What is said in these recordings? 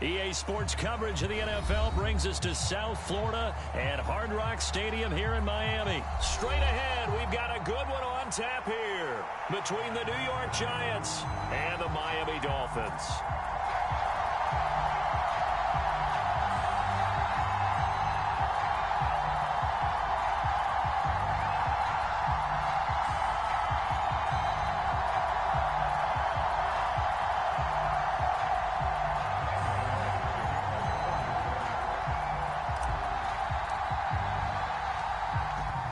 EA Sports coverage of the NFL brings us to South Florida at Hard Rock Stadium here in Miami. Straight ahead, we've got a good one on tap here between the New York Giants and the Miami Dolphins.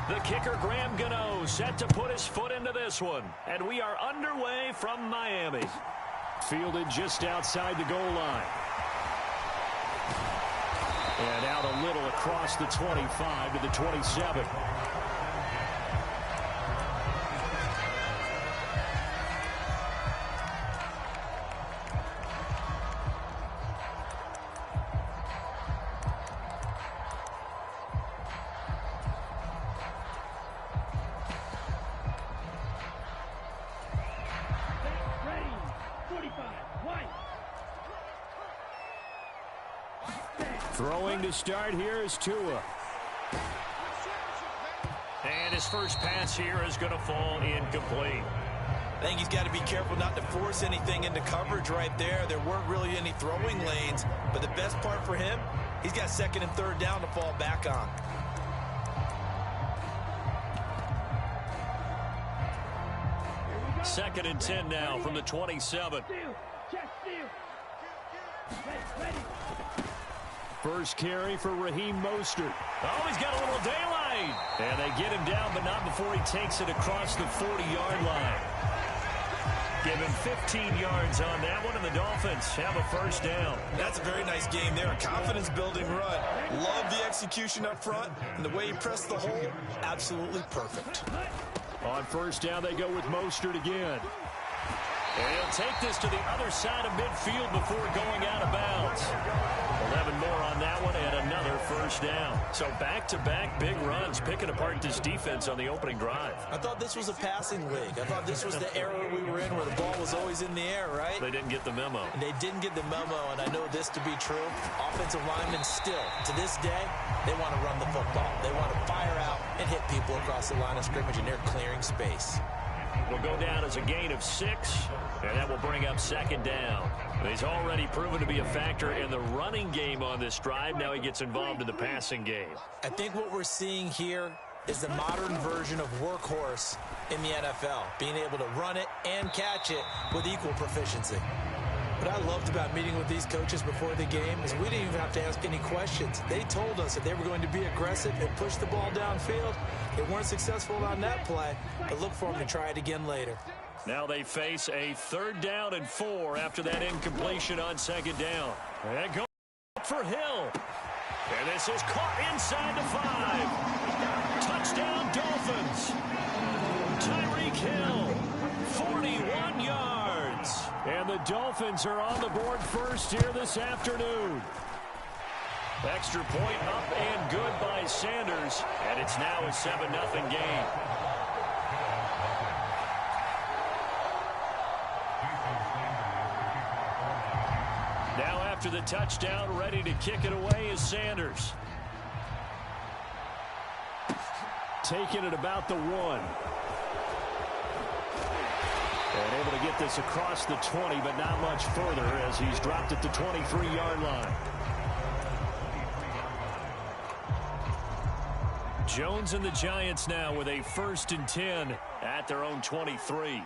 The kicker, Graham Gano, set to put his foot into this one. And we are underway from Miami. Fielded just outside the goal line. And out a little across the 25 to the 27. Throwing to start here is Tua. And his first pass here is going to fall incomplete. I think he's got to be careful not to force anything into coverage right there. There weren't really any throwing lanes, but the best part for him, he's got second and third down to fall back on. Second and 10 now from the 27. First carry for Raheem Mostert. Oh, he's got a little daylight. And they get him down, but not before he takes it across the 40-yard line. Give him 15 yards on that one, and the Dolphins have a first down. That's a very nice game there. A confidence-building run. Love the execution up front, and the way he pressed the hole, absolutely perfect. On first down, they go with Mostert again. And he'll take this to the other side of midfield before going out of bounds. 11 more on that one and another first down. So back-to-back big runs, picking apart this defense on the opening drive. I thought this was a passing league. I thought this was the era we were in where the ball was always in the air, right? They didn't get the memo. They didn't get the memo, and I know this to be true. Offensive linemen still, to this day, they want to run the football. They want to fire out and hit people across the line of scrimmage, and they're clearing space. Will go down as a gain of 6, and that will bring up second down. He's already proven to be a factor in the running game on this drive. Now he gets involved in the passing game. I think what we're seeing here is the modern version of workhorse in the NFL, being able to run it and catch it with equal proficiency. What I loved about meeting with these coaches before the game is we didn't even have to ask any questions. They told us that they were going to be aggressive and push the ball downfield. They weren't successful on that play, but look for them to try it again later. Now they face a 3rd down and 4 after that incompletion on second down. And go for Hill. And this is caught inside the 5. Touchdown Dolphins. Tyreek Hill, 41 yards. And the Dolphins are on the board first here this afternoon. Extra point up and good by Sanders. And it's now a 7-0 game. Now after the touchdown, ready to kick it away is Sanders. Taking it about the 1. And able to get this across the 20, but not much further as he's dropped at the 23-yard line. Jones and the Giants now with a 1st and 10 at their own 23.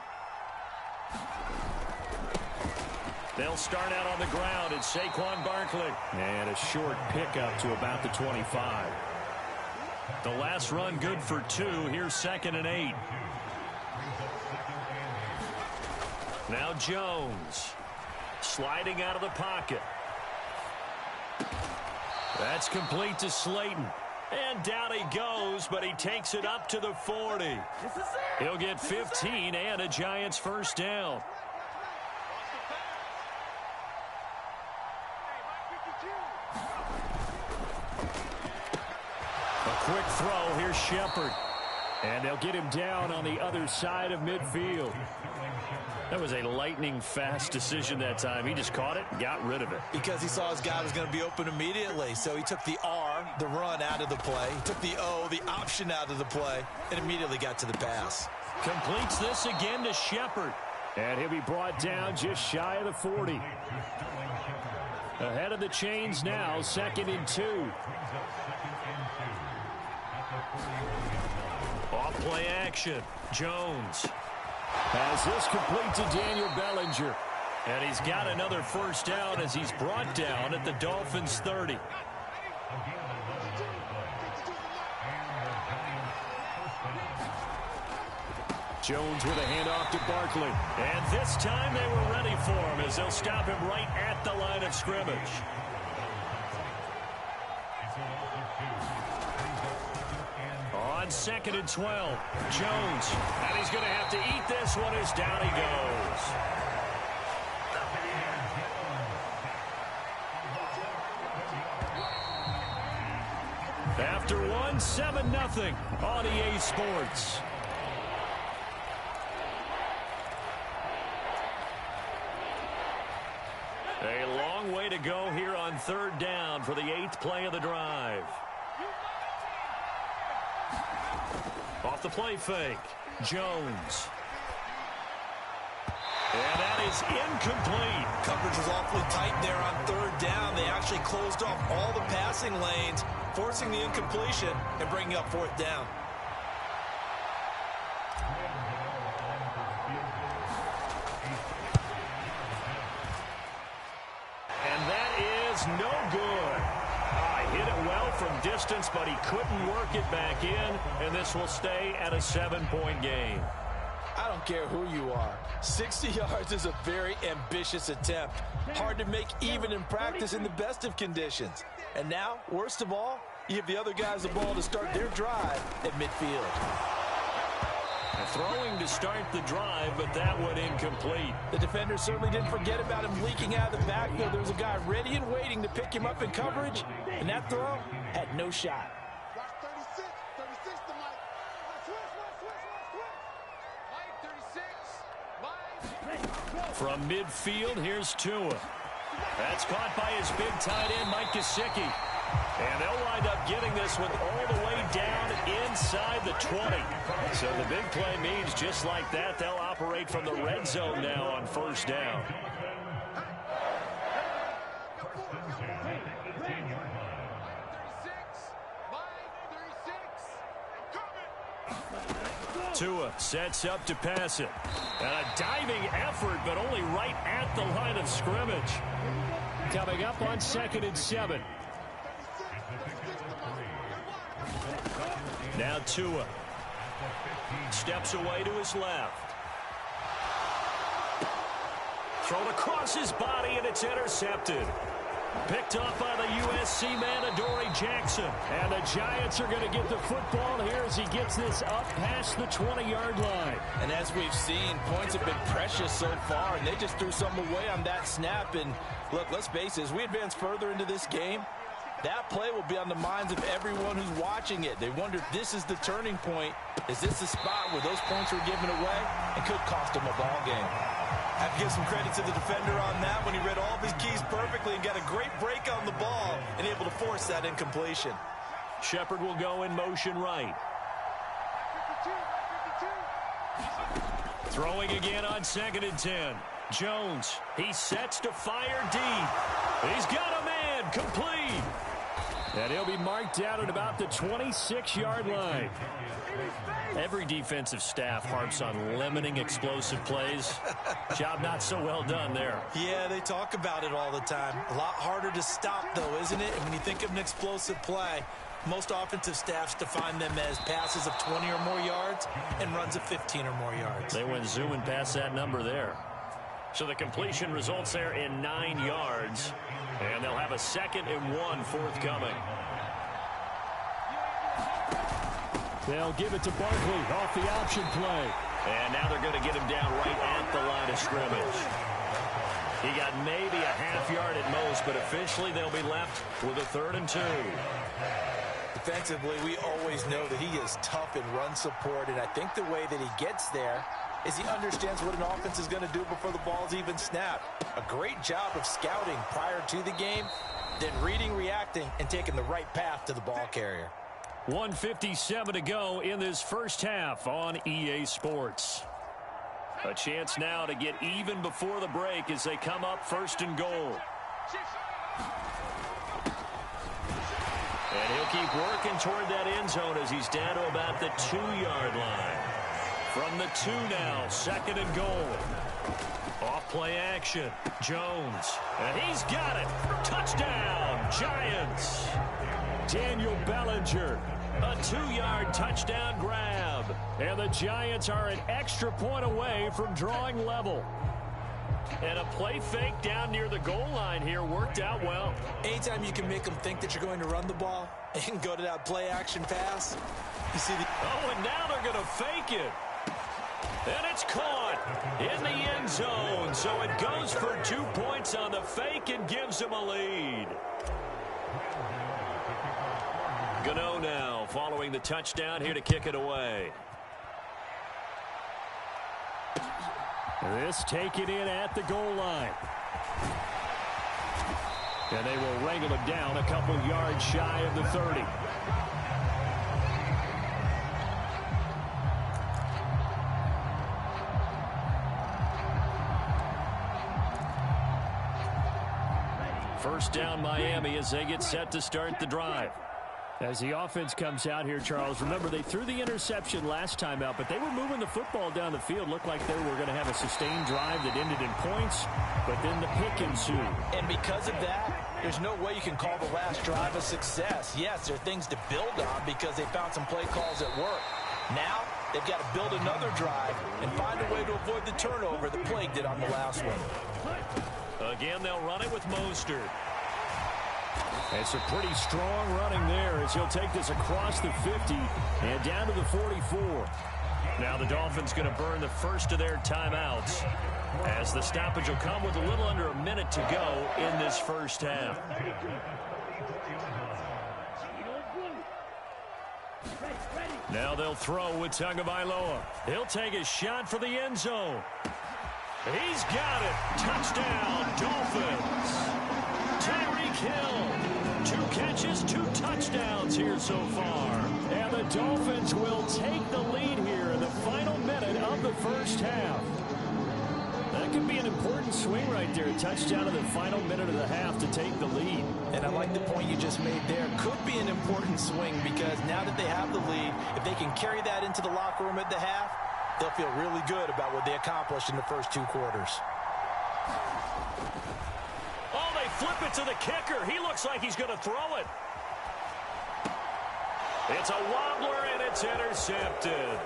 They'll start out on the ground. It's Saquon Barkley. And a short pickup to about the 25. The last run good for 2. Here's 2nd and 8. Now Jones sliding out of the pocket. That's complete to Slayton. And down he goes, but he takes it up to the 40. He'll get 15 and a Giants first down. A quick throw. Here's Shepard. And they'll get him down on the other side of midfield. That was a lightning-fast decision that time. He just caught it and got rid of it. Because he saw his guy was going to be open immediately. So he took the R, the run, out of the play. He took the O, the option, out of the play, and immediately got to the pass. Completes this again to Shepard. And he'll be brought down just shy of the 40. Ahead of the chains now, 2nd and 2. Off play action. Jones has this complete to Daniel Bellinger. And he's got another first down as he's brought down at the Dolphins' 30. Jones with a handoff to Barkley. And this time they were ready for him as they'll stop him right at the line of scrimmage. On 2nd and 12, Jones. And he's going to have to eat this one as down he goes. After one, 7-0 on EA Sports. A long way to go here on 3rd down for the 8th play of the drive. Off the play fake, Jones. And that is incomplete. Coverage was awfully tight there on 3rd down. They actually closed off all the passing lanes, forcing the incompletion and bringing up 4th down. And that is no good. Hit it well from distance, but he couldn't work it back in, and this will stay at a 7-point game. I don't care who you are. 60 yards is a very ambitious attempt. Hard to make even in practice in the best of conditions. And now, worst of all, you give the other guys the ball to start their drive at midfield. Throwing to start the drive, but that one incomplete. The defender certainly didn't forget about him leaking out of the backfield. There was a guy ready and waiting to pick him up in coverage, and that throw had no shot. From midfield, here's Tua. That's caught by his big tight end, Mike Gesicki. And they'll wind up getting this one all the way down inside the 20. So the big play means just like that, they'll operate from the red zone now on 1st down. Tua sets up to pass it. And a diving effort, but only right at the line of scrimmage. Coming up on 2nd and 7. Now Tua steps away to his left. Thrown across his body, and it's intercepted. Picked off by the USC man, Adoree Jackson. And the Giants are going to get the football here as he gets this up past the 20-yard line. And as we've seen, points have been precious so far, and they just threw some away on that snap. And look, let's face it, as we advance further into this game, that play will be on the minds of everyone who's watching it. They wonder if this is the turning point. Is this the spot where those points were given away and could cost them a ball game? I have to give some credit to the defender on that when he read all of his keys perfectly and got a great break on the ball and able to force that incompletion. Shepard will go in motion right. Throwing again on 2nd and 10. Jones, he sets to fire deep. He's got a man, complete. And he'll be marked down at about the 26-yard line. Every defensive staff harps on limiting explosive plays. Job not so well done there. Yeah, they talk about it all the time. A lot harder to stop, though, isn't it? And when you think of an explosive play, most offensive staffs define them as passes of 20 or more yards and runs of 15 or more yards. They went zooming past that number there. So the completion results there in 9 yards. And they'll have a 2nd and 1 forthcoming. They'll give it to Barkley off the option play. And now they're going to get him down right at the line of scrimmage. He got maybe a half yard at most, but officially they'll be left with a 3rd and 2. Defensively, we always know that he is tough in run support, and I think the way that he gets there is he understands what an offense is going to do before the ball's even snapped. A great job of scouting prior to the game, then reading, reacting, and taking the right path to the ball carrier. 1:57 to go in this first half on EA Sports. A chance now to get even before the break as they come up first and goal. And he'll keep working toward that end zone as he's down to about the 2-yard line. From the 2 now, second and goal. Off play action, Jones. And he's got it. Touchdown, Giants. Daniel Bellinger, a 2-yard touchdown grab. And the Giants are an extra point away from drawing level. And a play fake down near the goal line here worked out well. Anytime you can make them think that you're going to run the ball and go to that play action pass, you see the... Oh, and now they're going to fake it. And it's caught in the end zone. So it goes for 2 points on the fake and gives them a lead. Gano now following the touchdown here to kick it away. This taken in at the goal line. And they will wrangle him down a couple yards shy of the 30. First down Miami as they get set to start the drive. As the offense comes out here, Charles, remember they threw the interception last time out, but they were moving the football down the field. Looked like they were going to have a sustained drive that ended in points, but then the pick ensued. And because of that, there's no way you can call the last drive a success. Yes, there are things to build on because they found some play calls that work. Now, they've got to build another drive and find a way to avoid the turnover the plague did on the last one. Again, they'll run it with Mostert. It's a pretty strong running there as he'll take this across the 50 and down to the 44. Now the Dolphins going to burn the first of their timeouts as the stoppage will come with a little under a minute to go in this first half. Now they'll throw with Tagovailoa. He'll take a shot for the end zone. He's got it. Touchdown, Dolphins. Tyreek Hill. 2 catches, 2 touchdowns here so far. And the Dolphins will take the lead here in the final minute of the first half. That could be an important swing right there. A touchdown in the final minute of the half to take the lead. And I like the point you just made there. Could be an important swing because now that they have the lead, if they can carry that into the locker room at the half, they'll feel really good about what they accomplished in the first 2 quarters. Oh, they flip it to the kicker. He looks like he's going to throw it. It's a wobbler, and it's intercepted.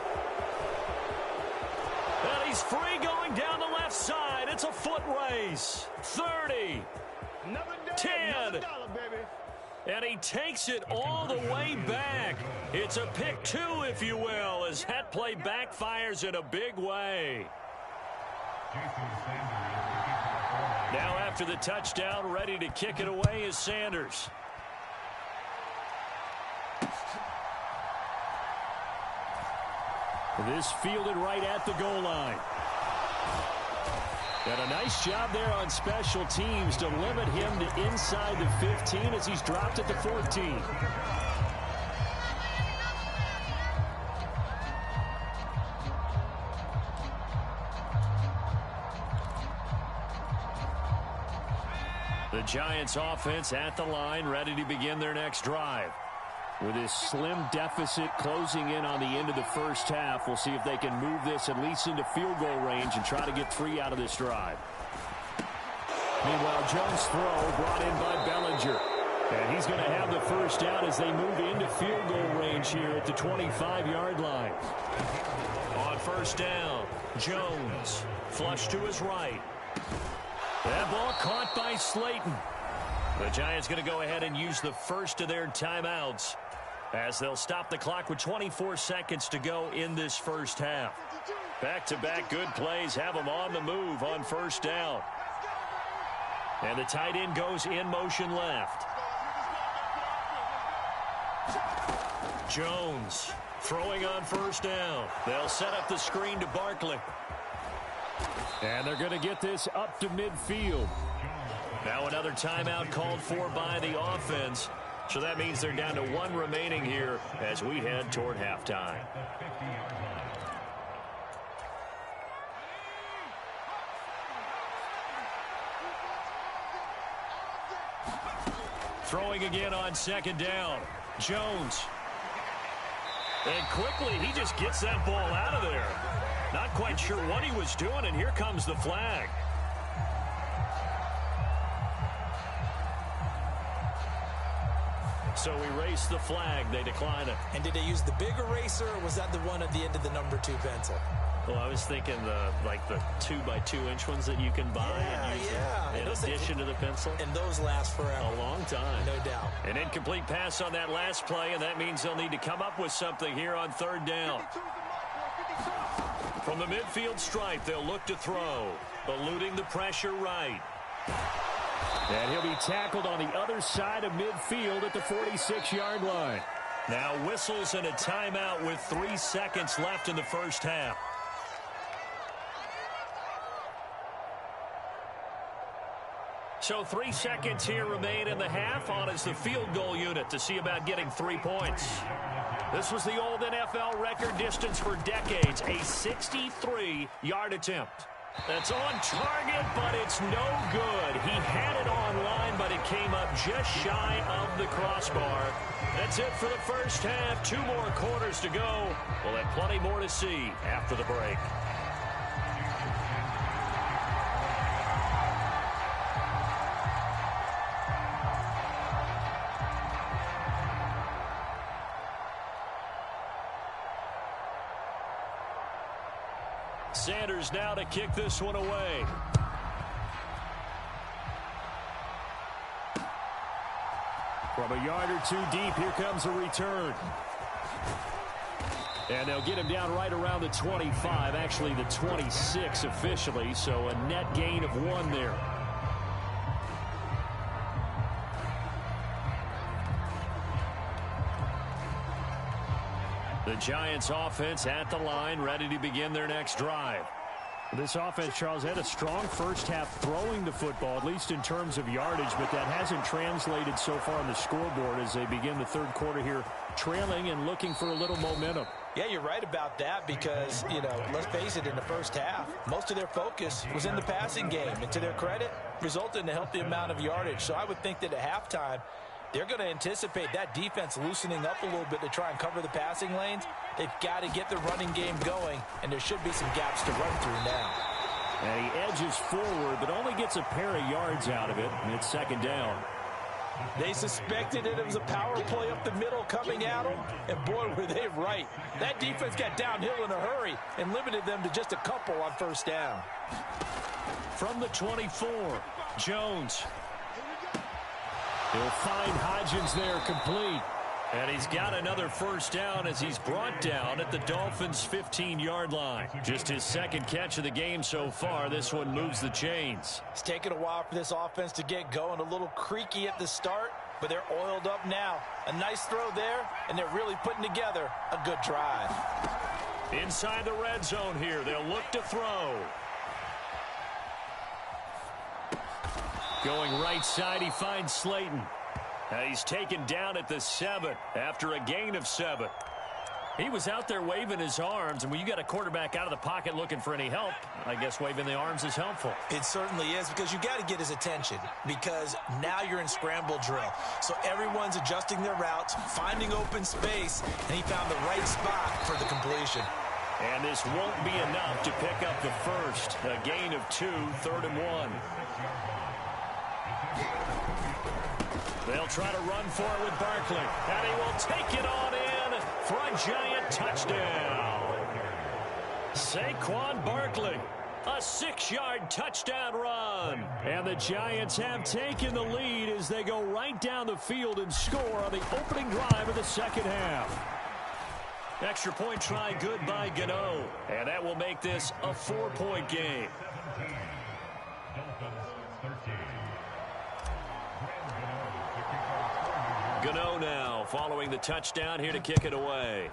And he's free going down the left side. It's a foot race. 30. 10. And he takes it all the way back. It's a pick 2, if you will, as that play backfires in a big way. Now after the touchdown, ready to kick it away is Sanders. This fielded right at the goal line. And a nice job there on special teams to limit him to inside the 15 as he's dropped at the 14. The Giants offense at the line, ready to begin their next drive. With this slim deficit closing in on the end of the first half, we'll see if they can move this at least into field goal range and try to get 3 out of this drive. Meanwhile, Jones' throw brought in by Bellinger. And he's going to have the first down as they move into field goal range here at the 25-yard line. On first down, Jones, flush to his right. That ball caught by Slayton. The Giants going to go ahead and use the first of their timeouts as they'll stop the clock with 24 seconds to go in this first half. Back-to-back good plays have them on the move on first down. And the tight end goes in motion left. Jones throwing on first down. They'll set up the screen to Barkley. And they're going to get this up to midfield. Now another timeout called for by the offense. So that means they're down to one remaining here as we head toward halftime. Throwing again on second down. Jones. And quickly, he just gets that ball out of there. Not quite sure what he was doing, and here comes the flag. So erase the flag. They decline it. And did they use the big eraser, or was that the one at the end of the number 2 pencil? Well, I was thinking the 2x2-inch ones that you can buy and use in addition to the pencil. And those last forever. A long time. No doubt. An incomplete pass on that last play, and that means they'll need to come up with something here on third down. From the midfield stripe, they'll look to throw, eluding the pressure right. And he'll be tackled on the other side of midfield at the 46-yard line. Now whistles and a timeout with 3 seconds left in the first half. So 3 seconds here remain in the half. On is the field goal unit to see about getting 3 points. This was the old NFL record distance for decades, a 63-yard attempt. That's on target, but it's no good. He had it on line, but it came up just shy of the crossbar. That's it for the first half. 2 more quarters to go. We'll have plenty more to see after the break. Sanders now to kick this one away. From a yard or 2 deep, here comes a return. And they'll get him down right around the 25, actually the 26 officially, so a net gain of 1 there. The Giants offense at the line, ready to begin their next drive. This offense, Charles, had a strong first half throwing the football, at least in terms of yardage, but that hasn't translated so far on the scoreboard as they begin the third quarter here, trailing and looking for a little momentum. Yeah, you're right about that because, let's face it, in the first half, most of their focus was in the passing game. And to their credit, resulted in a healthy amount of yardage. So I would think that at halftime, they're going to anticipate that defense loosening up a little bit to try and cover the passing lanes. They've got to get the running game going, and there should be some gaps to run through now. And he edges forward, but only gets a pair of yards out of it, and it's second down. They suspected it was a power play up the middle coming at them, and boy, were they right. That defense got downhill in a hurry and limited them to just a couple on first down. From the 24, Jones. He'll find Hodgins there complete. And he's got another first down as he's brought down at the Dolphins' 15-yard line. Just his second catch of the game so far. This one moves the chains. It's taken a while for this offense to get going. A little creaky at the start, but they're oiled up now. A nice throw there, and they're really putting together a good drive. Inside the red zone here, they'll look to throw. Going right side, he finds Slayton. Now he's taken down at the 7 after a gain of 7. He was out there waving his arms, and when you got a quarterback out of the pocket looking for any help, I guess waving the arms is helpful. It certainly is, because you got to get his attention, because now you're in scramble drill. So everyone's adjusting their routes, finding open space, and he found the right spot for the completion. And this won't be enough to pick up the first. A gain of 2, 3rd and 1. They'll try to run for it with Barkley. And he will take it on in for a giant touchdown. Saquon Barkley, a 6-yard touchdown run. And the Giants have taken the lead as they go right down the field and score on the opening drive of the second half. Extra point try good by Gano. And that will make this a 4-point game. Gano now following the touchdown here to kick it away.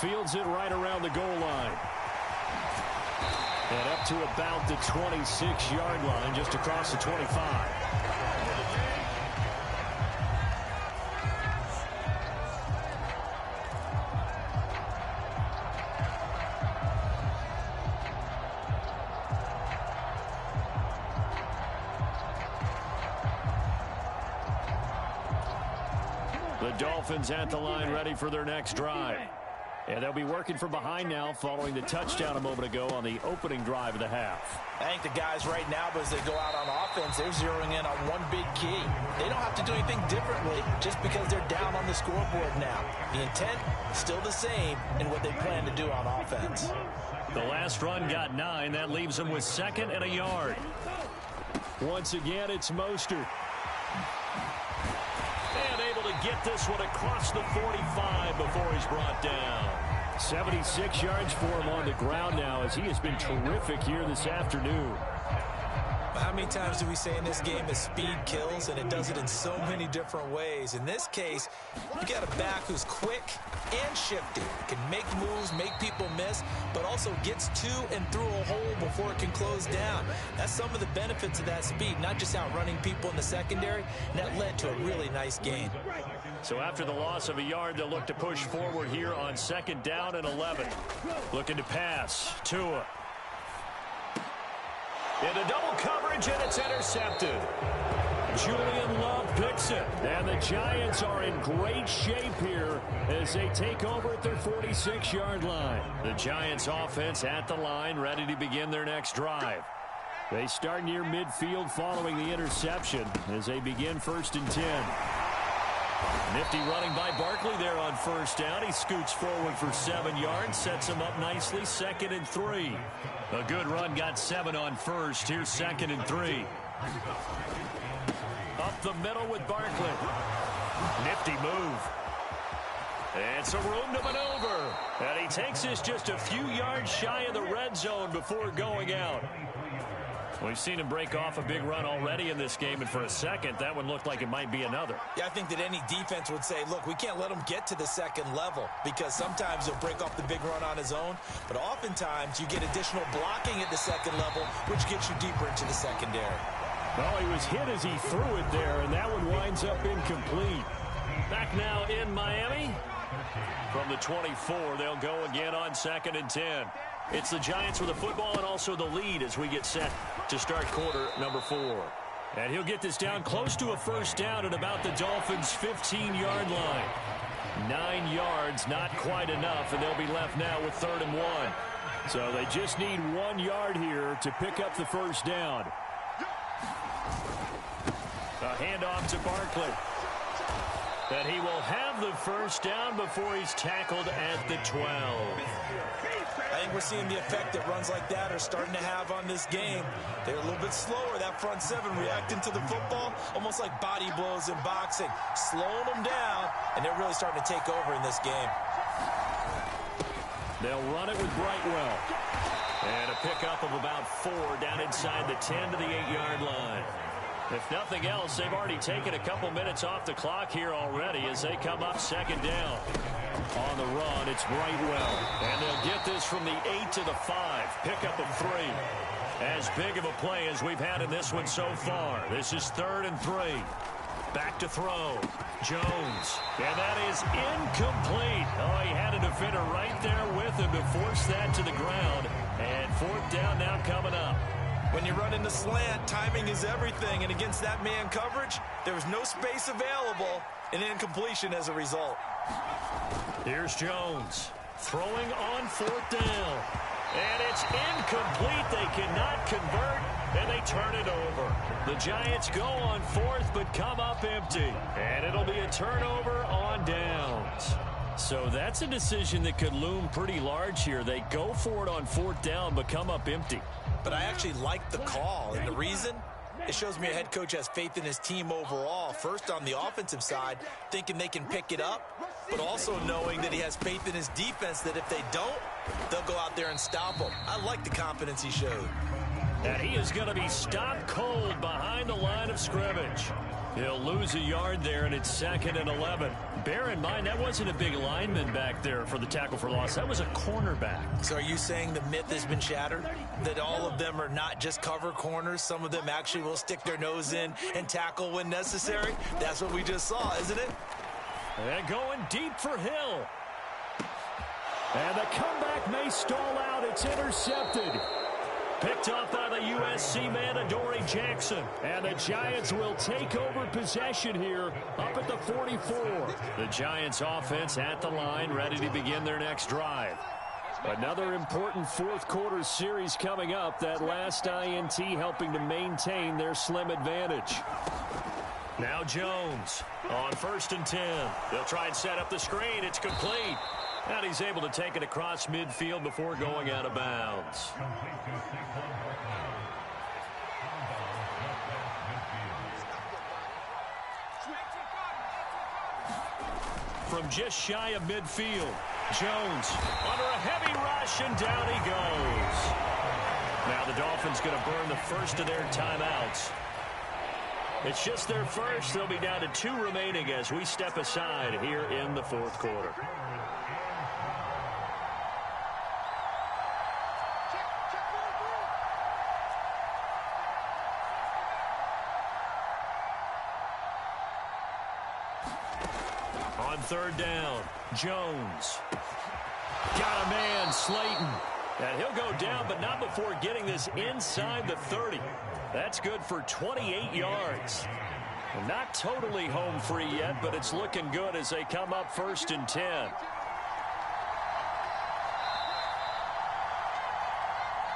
Fields it right around the goal line. And up to about the 26-yard line, just across the 25. The Dolphins at the line ready for their next drive. And they'll be working from behind now following the touchdown a moment ago on the opening drive of the half. I think the guys right now, as they go out on offense, they're zeroing in on one big key. They don't have to do anything differently just because they're down on the scoreboard now. The intent still the same in what they plan to do on offense. The last run got 9. That leaves them with 2nd and a yard. Once again, it's Mostert. And able to get this one across the 45 before he's brought down. 76 yards for him on the ground now as he has been terrific here this afternoon. How many times do we say in this game that speed kills, and it does it in so many different ways? In this case, you got a back who's quick and shifty, can make moves, make people miss, but also gets to and through a hole before it can close down. That's some of the benefits of that speed, not just outrunning people in the secondary, and that led to a really nice gain. So after the loss of a yard, they'll look to push forward here on 2nd down and 11. Looking to pass. Tua. Into double coverage, and it's intercepted. Julian Love picks it. And the Giants are in great shape here as they take over at their 46-yard line. The Giants offense at the line, ready to begin their next drive. They start near midfield following the interception as they begin 1st and 10. Nifty running by Barkley there on 1st down. He scoots forward for 7 yards, sets him up nicely, 2nd and 3. A good run, got 7 on 1st. Here's 2nd and 3. Up the middle with Barkley. Nifty move. And some room to maneuver. And he takes this just a few yards shy of the red zone before going out. We've seen him break off a big run already in this game, and for a second, that one looked like it might be another. Yeah, I think that any defense would say, look, we can't let him get to the 2nd level because sometimes he'll break off the big run on his own, but oftentimes you get additional blocking at the 2nd level, which gets you deeper into the secondary. Well, he was hit as he threw it there, and that one winds up incomplete. Back now in Miami. From the 24, they'll go again on 2nd and 10. It's the Giants with the football and also the lead as we get set to start quarter number 4. And he'll get this down close to a 1st down at about the Dolphins' 15-yard line. 9 yards, not quite enough, and they'll be left now with 3rd and 1. So they just need 1 yard here to pick up the 1st down. A handoff to Barkley. And he will have the 1st down before he's tackled at the 12. I think we're seeing the effect that runs like that are starting to have on this game. They're a little bit slower, that front 7 reacting to the football, almost like body blows in boxing, slowing them down, and they're really starting to take over in this game. They'll run it with Brightwell. And a pickup of about 4 down inside the 10 to the 8-yard line. If nothing else, they've already taken a couple minutes off the clock here already as they come up 2nd down. On the run, it's Brightwell. And they'll get this from the 8 to the 5. Pickup of 3. As big of a play as we've had in this one so far. This is 3rd and 3. Back to throw. Jones. And that is incomplete. Oh, he had a defender right there with him to force that to the ground. And 4th down now coming up. When you run into slant, timing is everything. And against that man coverage, there was no space available. An incompletion as a result. Here's Jones. Throwing on 4th down. And it's incomplete. They cannot convert, and they turn it over. The Giants go on 4th, but come up empty. And it'll be a turnover on downs. So that's a decision that could loom pretty large here. They go for it on 4th down, but come up empty. But I actually like the call, and the reason? It shows me a head coach has faith in his team overall. First on the offensive side, thinking they can pick it up, but also knowing that he has faith in his defense that if they don't, they'll go out there and stop them. I like the confidence he showed. And he is going to be stopped cold behind the line of scrimmage. He'll lose a yard there, and it's 2nd and 11. Bear in mind, that wasn't a big lineman back there for the tackle for loss. That was a cornerback. So are you saying the myth has been shattered? That all of them are not just cover corners? Some of them actually will stick their nose in and tackle when necessary? That's what we just saw, isn't it? And going deep for Hill. And the comeback may stall out. It's intercepted. Picked off by the USC man, Adoree Jackson. And the Giants will take over possession here up at the 44. The Giants offense at the line, ready to begin their next drive. Another important fourth quarter series coming up. That last INT helping to maintain their slim advantage. Now Jones on 1st and 10. They'll try and set up the screen. It's complete. And he's able to take it across midfield before going out of bounds. From just shy of midfield, Jones under a heavy rush, and down he goes. Now the Dolphins going to burn the first of their timeouts. It's just their first. They'll be down to 2 remaining as we step aside here in the fourth quarter. On 3rd down, Jones. Got a man, Slayton. And he'll go down, but not before getting this inside the 30. That's good for 28 yards. Not totally home free yet, but it's looking good as they come up 1st and 10.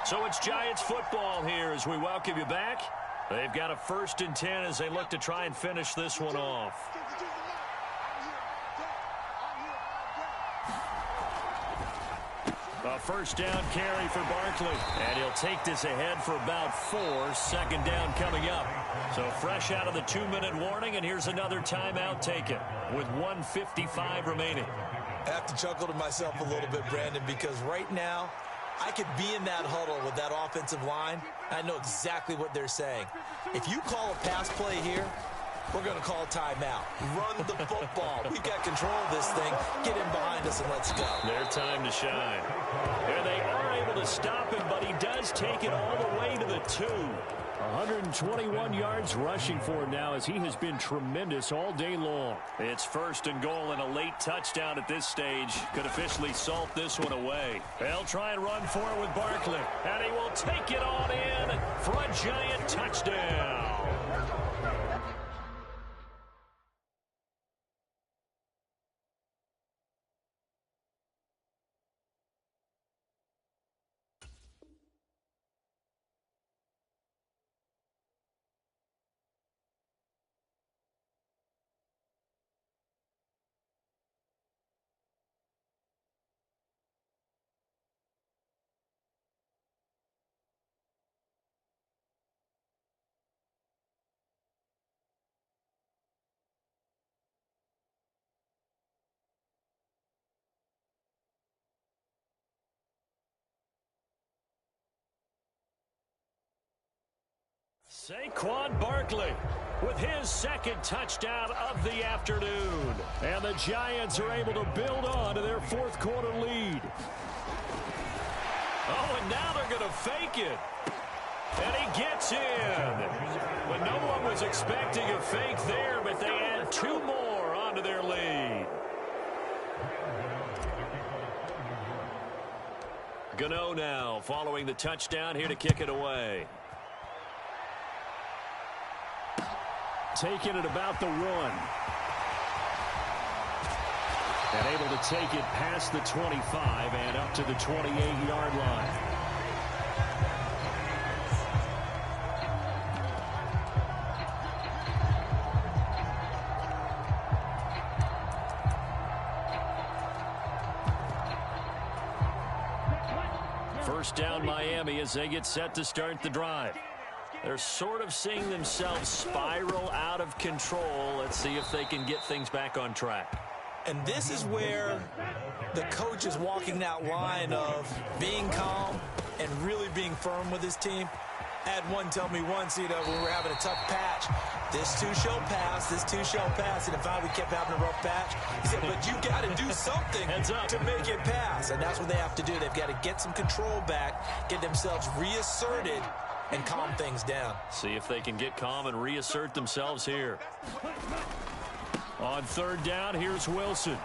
So it's Giants football here as we welcome you back. They've got a 1st and 10 as they look to try and finish this one off. A 1st down carry for Barkley. And he'll take this ahead for about 4. 2nd down coming up. So fresh out of the 2-minute warning, and here's another timeout taken with 1:55 remaining. I have to chuckle to myself a little bit, Brandon, because right now I could be in that huddle with that offensive line. I know exactly what they're saying. If you call a pass play here, we're going to call timeout. Run the football. We've got control of this thing. Get in behind us and let's go. Their time to shine. And they are able to stop him, but he does take it all the way to the 2. 121 yards rushing for him now as he has been tremendous all day long. It's 1st and goal, and a late touchdown at this stage could officially salt this one away. They'll try and run for it with Barkley, and he will take it on in for a Giant touchdown. Saquon Barkley with his 2nd touchdown of the afternoon. And the Giants are able to build on to their fourth quarter lead. Oh, and now they're going to fake it. And he gets in. But no one was expecting a fake there, but they add 2 more onto their lead. Gano now following the touchdown here to kick it away. Taking it about the 1. And able to take it past the 25 and up to the 28-yard line. First down Miami as they get set to start the drive. They're sort of seeing themselves spiral out of control. Let's see if they can get things back on track. And this is where the coach is walking that line of being calm and really being firm with his team. I had one tell me once, when we were having a tough patch, this too shall pass, this too shall pass. And if we kept having a rough patch, he said, but you got to do something to make it pass. And that's what they have to do. They've got to get some control back, get themselves reasserted, and calm things down. See if they can get calm and reassert themselves here. On third down, here's Wilson.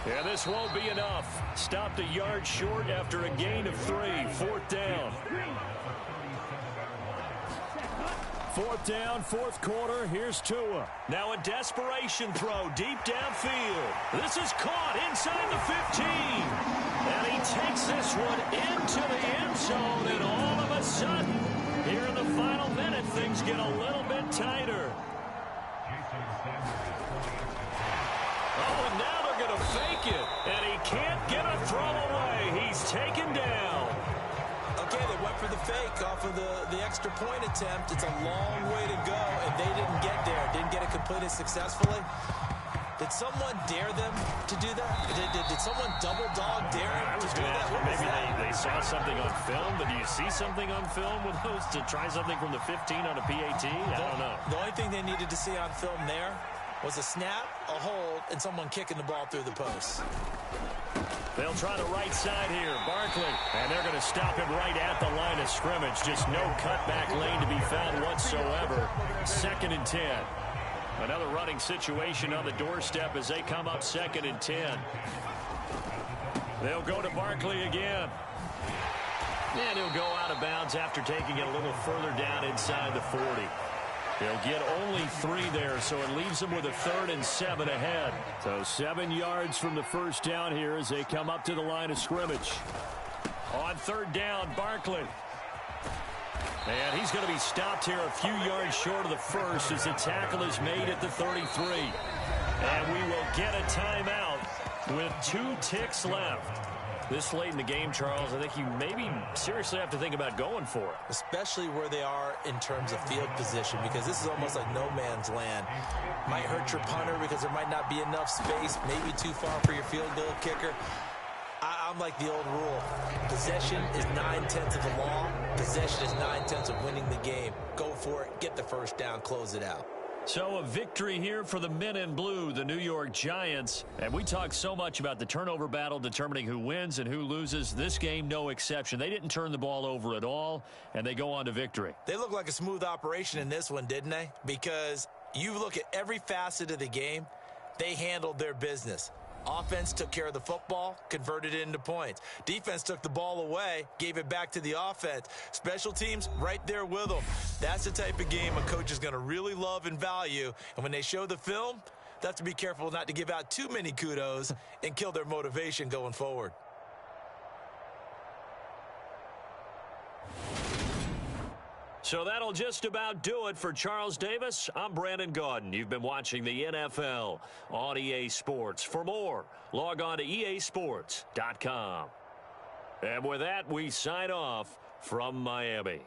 Yeah, this won't be enough. Stopped a yard short after a gain of 3. Fourth down. Fourth down, fourth quarter. Here's Tua. Now a desperation throw deep downfield. This is caught inside the 15. And he takes this one into the end zone. And all of a sudden, here in the final minute, things get a little bit tighter. Oh, and now they're going to fake it. And he can't get a throw away. He's taken down. Okay, they went for the fake off of the extra point attempt. It's a long way to go, and they didn't get there. Didn't get it completed successfully. Did someone dare them to do that? Did someone double dog dare him to do that? Maybe they saw something on film, but do you see something on film with those to try something from the 15 on a PAT? I don't know. The only thing they needed to see on film there was a snap, a hold, and someone kicking the ball through the post. They'll try the right side here. Barkley. And they're going to stop him right at the line of scrimmage. Just no cutback lane to be found whatsoever. 2nd and 10. Another running situation on the doorstep as they come up 2nd and 10. They'll go to Barkley again. And he'll go out of bounds after taking it a little further down inside the 40. He'll get only 3 there, so it leaves them with a 3rd and 7 ahead. So 7 yards from the first down here as they come up to the line of scrimmage. On third down, Barkley. And he's going to be stopped here a few yards short of the first as the tackle is made at the 33. And we will get a timeout with 2 ticks left. This late in the game, Charles, I think you maybe seriously have to think about going for it. Especially where they are in terms of field position, because this is almost like no man's land. Might hurt your punter because there might not be enough space, maybe too far for your field goal kicker. I'm like the old rule. Possession is 9/10 of the law. Possession is 9/10 of winning the game. Go for it, get the first down, close it out. So a victory here for the men in blue, the New York Giants. And we talk so much about the turnover battle determining who wins and who loses. This game, no exception. They didn't turn the ball over at all, and they go on to victory. They look like a smooth operation in this one, didn't they? Because you look at every facet of the game, they handled their business. Offense took care of the football, converted it into points. Defense took the ball away, gave it back to the offense. Special teams, right there with them. That's the type of game a coach is going to really love and value. And when they show the film, they have to be careful not to give out too many kudos and kill their motivation going forward. So that'll just about do it for Charles Davis. I'm Brandon Gaudin. You've been watching the NFL on EA Sports. For more, log on to easports.com. And with that, we sign off from Miami.